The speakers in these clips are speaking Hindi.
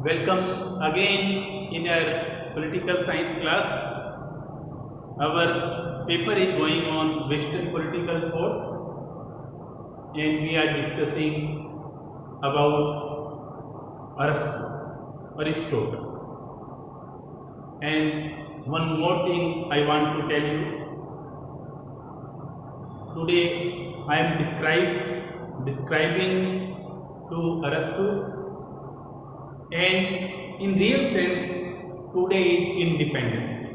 Welcome again in our political science class. Our paper is going on Western political thought, and we are discussing about Aristotle. And one more thing I want to tell you. Today I am describing to Aristotle, and in real sense, today is Independence Day.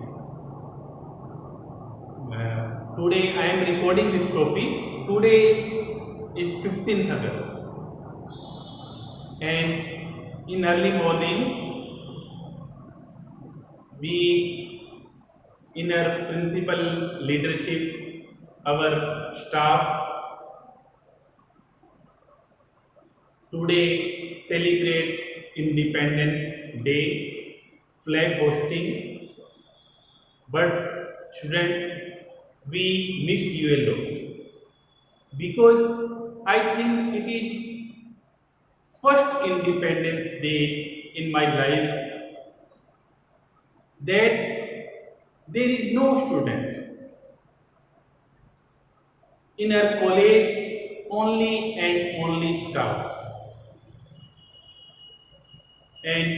Today I am recording this topic. Today is 15th August, and in early morning, we, in our principal leadership, our staff, today celebrate Independence Day, flag hosting, but students, we missed you a lot, because I think it is first Independence Day in my life that there is no student in our college, only and only staff, and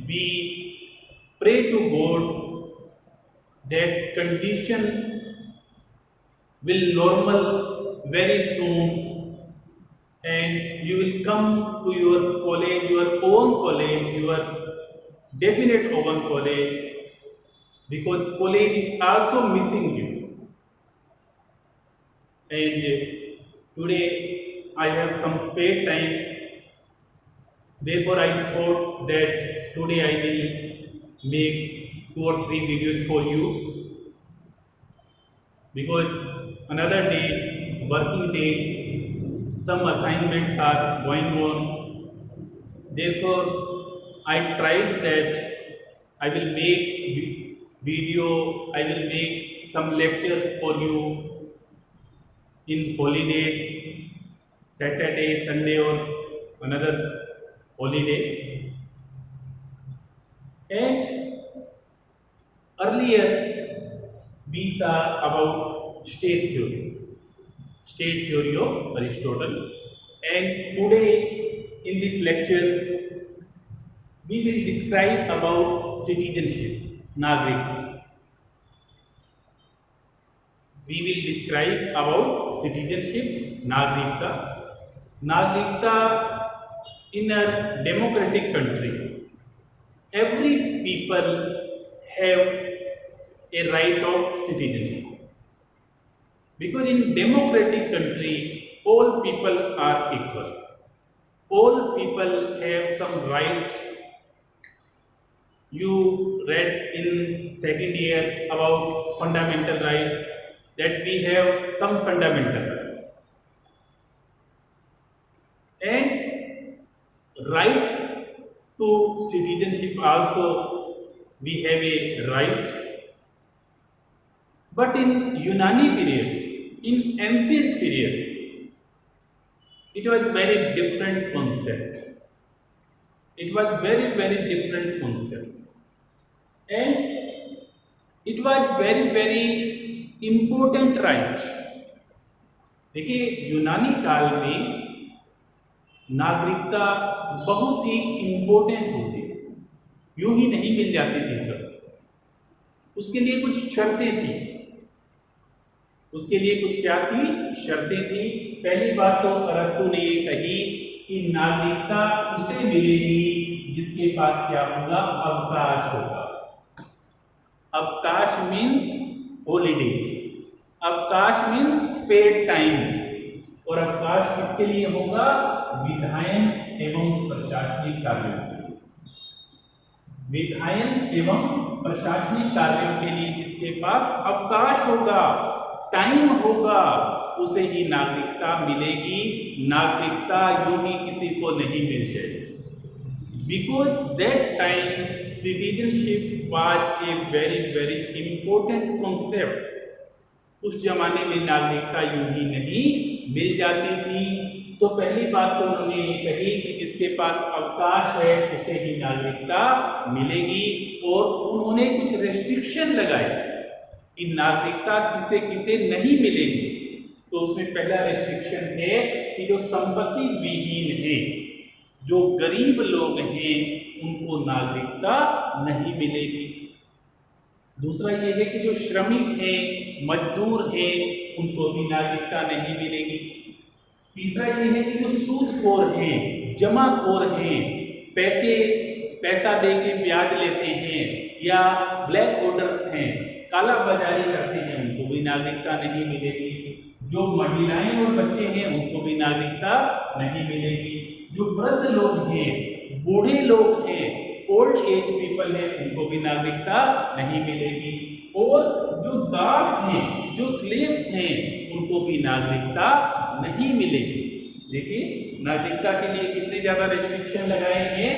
we pray to God that condition will normal very soon, and you will come to your college, your own college, your definite own college, because college is also missing you. And today I have some spare time, therefore I thought that today I will make 2 or 3 videos for you, because another day, working day, some assignments are going on. Therefore, I tried that I will make video, I will make some lecture for you in holiday, Saturday, Sunday, or another holiday. And earlier we saw about state theory of Aristotle, and today in this lecture we will describe about citizenship, Nagrik. We will describe about citizenship, Nagrikta. Nagrikta in a democratic country, every people have a right of citizenship. Because in democratic country, all people are equal. All people have some right. You read in second year about fundamental right, that we have some fundamental right. And right to citizenship also we have a right. But in Unani period, in ancient period, it was very different concept. It was very different concept. And it was very important right. देखिए, यूनानी काल में नागरिकता बहुत ही इम्पोर्टेंट होती, यूं ही नहीं मिल जाती थी सब, उसके लिए कुछ शर्तें थी। उसके लिए कुछ क्या थी? शर्तें थी। पहली बात तो अरस्तु ने ये कही कि नागरिकता उसे मिलेगी जिसके पास क्या होगा? अवकाश होगा। अवकाश मीन्स हॉलीडेज, अवकाश मीन्स स्पेयर टाइम, और अवकाश किसके लिए होगा? विधायन एवं प्रशासनिक कार्यों के लिए। विधायन एवं प्रशासनिक कार्यों के लिए जिसके पास अवकाश होगा, टाइम होगा, उसे ही नागरिकता मिलेगी। नागरिकता यूं ही किसी को नहीं मिल जाएगी, because that time citizenship was a very important concept. उस जमाने में नागरिकता यूं ही नहीं मिल जाती थी। तो पहली बात तो उन्होंने ये कही कि जिसके पास अवकाश है उसे ही नागरिकता मिलेगी, और उन्होंने कुछ रेस्ट्रिक्शन लगाए कि नागरिकता किसे किसे नहीं मिलेगी। तो उसमें पहला रेस्ट्रिक्शन है कि जो संपत्ति विहीन है, जो गरीब लोग हैं, उनको नागरिकता नहीं मिलेगी। दूसरा ये है कि जो श्रमिक हैं, मजदूर हैं, उनको भी नागरिकता नहीं मिलेगी। तीसरा ये है कि जो सूदखोर हैं, जमाखोर हैं, पैसा दे के ब्याज लेते हैं, या ब्लैक होल्डर्स हैं, काला बाजारी करते हैं, उनको भी नागरिकता नहीं मिलेगी। जो महिलाएं और बच्चे हैं, उनको भी नागरिकता नहीं मिलेगी। जो वृद्ध लोग हैं, बूढ़े लोग हैं, ओल्ड एज पीपल हैं, उनको भी नागरिकता नहीं मिलेगी। और जो दास हैं, जो स्लेव्स हैं, उनको भी नागरिकता नहीं मिलेगी। देखिए, नागरिकता के लिए कितने ज्यादा रेस्ट्रिक्शन लगाए हैं।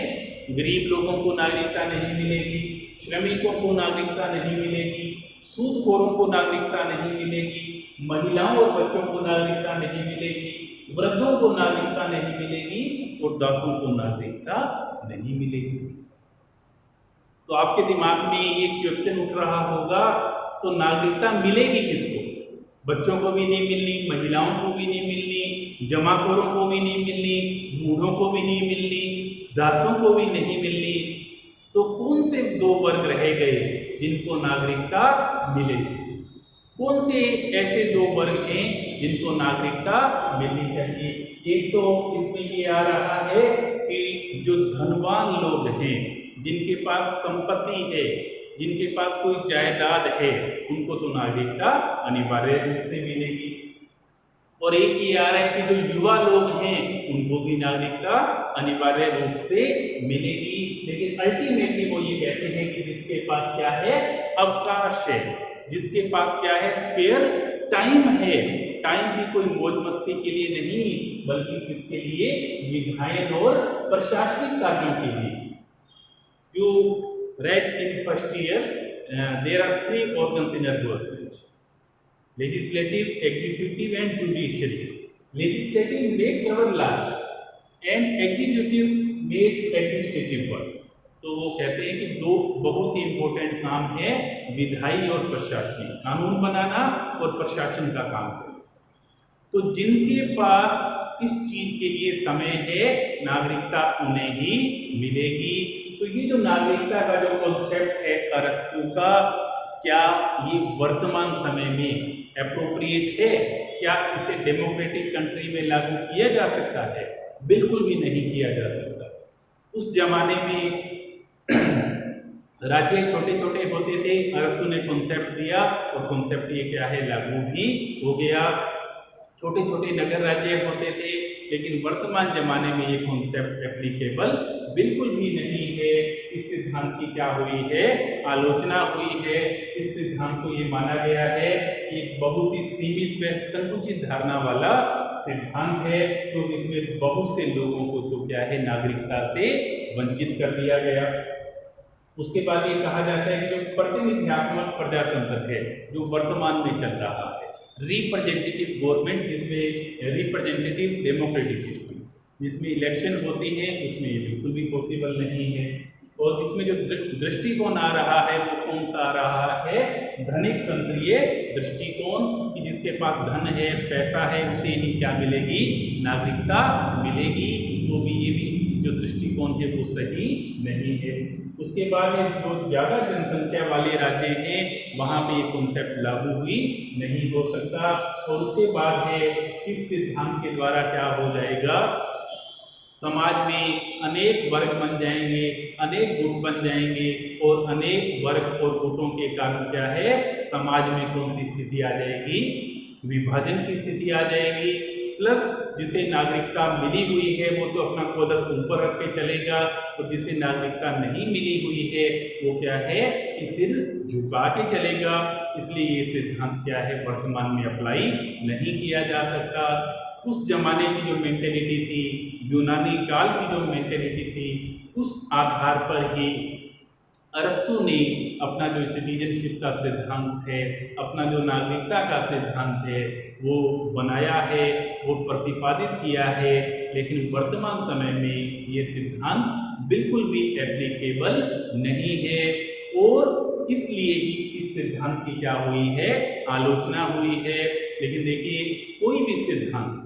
गरीब लोगों को नागरिकता नहीं मिलेगी, श्रमिकों को नागरिकता नहीं मिलेगी, सूदखोरों को नागरिकता नहीं मिलेगी, महिलाओं और बच्चों को नागरिकता नहीं मिलेगी, वृद्धों को नागरिकता नहीं मिलेगी, और दासों को नागरिकता नहीं मिलेगी। तो आपके दिमाग में ये क्वेश्चन उठ रहा होगा, तो नागरिकता मिलेगी किसको? बच्चों को भी नहीं मिलनी, महिलाओं को भी नहीं मिलनी, जमाखोरों को भी नहीं मिलनी, बूढ़ों को भी नहीं मिलनी, दासों को भी नहीं मिलनी। तो कौन से दो वर्ग रह गए जिनको नागरिकता मिलेगी? कौन से ऐसे दो वर्ग हैं जिनको नागरिकता मिलनी चाहिए? एक तो इसमें ये आ रहा है कि जो धनवान लोग हैं, जिनके पास संपत्ति है, जिनके पास कोई जायदाद है, उनको तो नागरिकता अनिवार्य रूप से मिलेगी। और एक ये आ रहा है कि जो युवा लोग हैं, उनको भी नागरिकता अनिवार्य रूप से मिलेगी। लेकिन अल्टीमेटली वो ये कहते हैं कि जिसके पास क्या है, अवकाश है, जिसके पास क्या है, स्पेयर टाइम है। टाइम भी कोई मौज मस्ती के लिए नहीं, बल्कि किसके लिए, विधायन और प्रशासनिक कार्यों के लिए। You read in first year, there are three organs in our government: legislative, executive, and judiciary. Legislative makes our laws, and executive make administrative work. तो वो कहते हैं कि दो बहुत ही इंपॉर्टेंट काम है, विधायी और प्रशासनिक, कानून बनाना और प्रशासन का काम करना। तो जिनके पास इस चीज के लिए समय है, नागरिकता उन्हें ही मिलेगी। तो ये जो नागरिकता का जो कॉन्सेप्ट है अरस्तु का, क्या ये वर्तमान समय में एप्रोप्रिएट है? क्या इसे डेमोक्रेटिक कंट्री में लागू किया जा सकता है? बिल्कुल भी नहीं किया जा सकता। उस जमाने में राज्य छोटे छोटे होते थे, अरस्तु ने कॉन्सेप्ट दिया और कॉन्सेप्ट ये क्या है, लागू भी हो गया। छोटे छोटे नगर राज्य होते थे, लेकिन वर्तमान जमाने में ये कॉन्सेप्ट एप्लीकेबल बिल्कुल भी नहीं है। इस सिद्धांत की क्या हुई है, आलोचना हुई है। इस सिद्धांत को ये माना गया है कि बहुत ही सीमित व संकुचित धारणा वाला सिद्धांत है, तो इसमें बहुत से लोगों को तो क्या है, नागरिकता से वंचित कर दिया गया। उसके बाद ये कहा जाता है कि जो प्रतिनिधित्वात्मक प्रजातंत्र है जो वर्तमान में चल रहा है, रिप्रेजेंटेटिव गवर्नमेंट, जिसमें रिप्रेजेंटेटिव डेमोक्रेटिक सिस्टम, जिसमें इलेक्शन होती हैं, उसमें ये बिल्कुल भी पॉसिबल नहीं है। और इसमें जो दृष्टिकोण आ रहा है वो कौन सा आ रहा है, धनिक तंत्रीय दृष्टिकोण, कि जिसके पास धन है, पैसा है, उसे ही क्या मिलेगी, नागरिकता मिलेगी। तो भी ये भी जो दृष्टिकोण है वो सही नहीं है। उसके बाद जो ज़्यादा जनसंख्या वाले राज्य हैं, वहाँ पे ये कॉन्सेप्ट लागू हुई नहीं हो सकता। और उसके बाद है, इस सिद्धांत के द्वारा क्या हो जाएगा, समाज में अनेक वर्ग बन जाएंगे, अनेक गुट बन जाएंगे, और अनेक वर्ग और गुटों के कारण क्या है, समाज में कौन सी स्थिति आ जाएगी, विभाजन की स्थिति आ जाएगी। प्लस जिसे नागरिकता मिली हुई है वो तो अपना कदर ऊपर रख के चलेगा, और जिसे नागरिकता नहीं मिली हुई है वो क्या है, कि सिर झुका के चलेगा। इसलिए ये सिद्धांत क्या है, वर्तमान में अप्लाई नहीं किया जा सकता। उस जमाने की जो मेंटेलिटी थी, यूनानी काल की जो मेंटेलिटी थी, उस आधार पर ही अरस्तु ने अपना जो सिटीजनशिप का सिद्धांत है, अपना जो नागरिकता का सिद्धांत है, वो बनाया है, वो प्रतिपादित किया है, लेकिन वर्तमान समय में ये सिद्धांत बिल्कुल भी एप्लीकेबल नहीं है और इसलिए ही इस सिद्धांत की क्या हुई है, आलोचना हुई है। लेकिन देखिए, कोई भी सिद्धांत,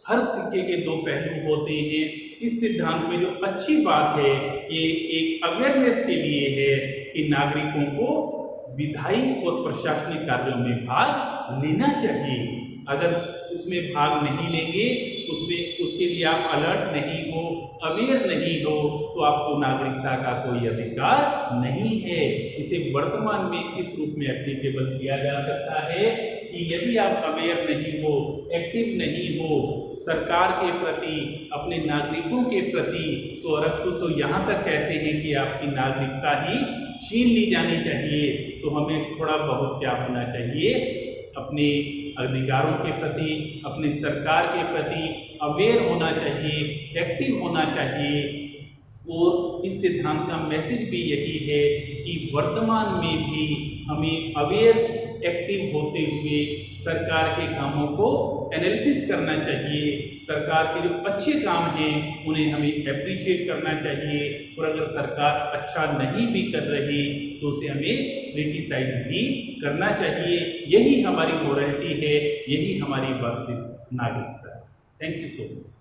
हर सिक्के के दो पहलू होते हैं। इस सिद्धांत में जो अच्छी बात है, ये एक अवेयरनेस के लिए है कि नागरिकों को विधायी और प्रशासनिक कार्यों में भाग लेना चाहिए। अगर उसमें भाग नहीं लेंगे, उसमें उसके लिए आप अलर्ट नहीं हो, अवेयर नहीं हो, तो आपको नागरिकता का कोई अधिकार नहीं है। इसे वर्तमान में इस रूप में एप्लीकेबल किया जा सकता है कि यदि आप अवेयर नहीं हो, एक्टिव नहीं हो सरकार के प्रति, अपने नागरिकों के प्रति, तो अरस्तु तो यहाँ तक कहते हैं कि आपकी नागरिकता ही छीन ली जानी चाहिए। तो हमें थोड़ा बहुत क्या होना चाहिए, अपने अधिकारों के प्रति, अपने सरकार के प्रति अवेयर होना चाहिए, एक्टिव होना चाहिए। और इस सिद्धांत का मैसेज भी यही है कि वर्तमान में भी हमें अवेयर, एक्टिव होते हुए सरकार के कामों को एनालिसिस करना चाहिए। सरकार के जो अच्छे काम हैं उन्हें हमें एप्रिशिएट करना चाहिए, और अगर सरकार अच्छा नहीं भी कर रही तो उसे हमें क्रिटिसाइज भी करना चाहिए। यही हमारी मोरालिटी है, यही हमारी वास्तविक नागरिकता है। Thank you so much.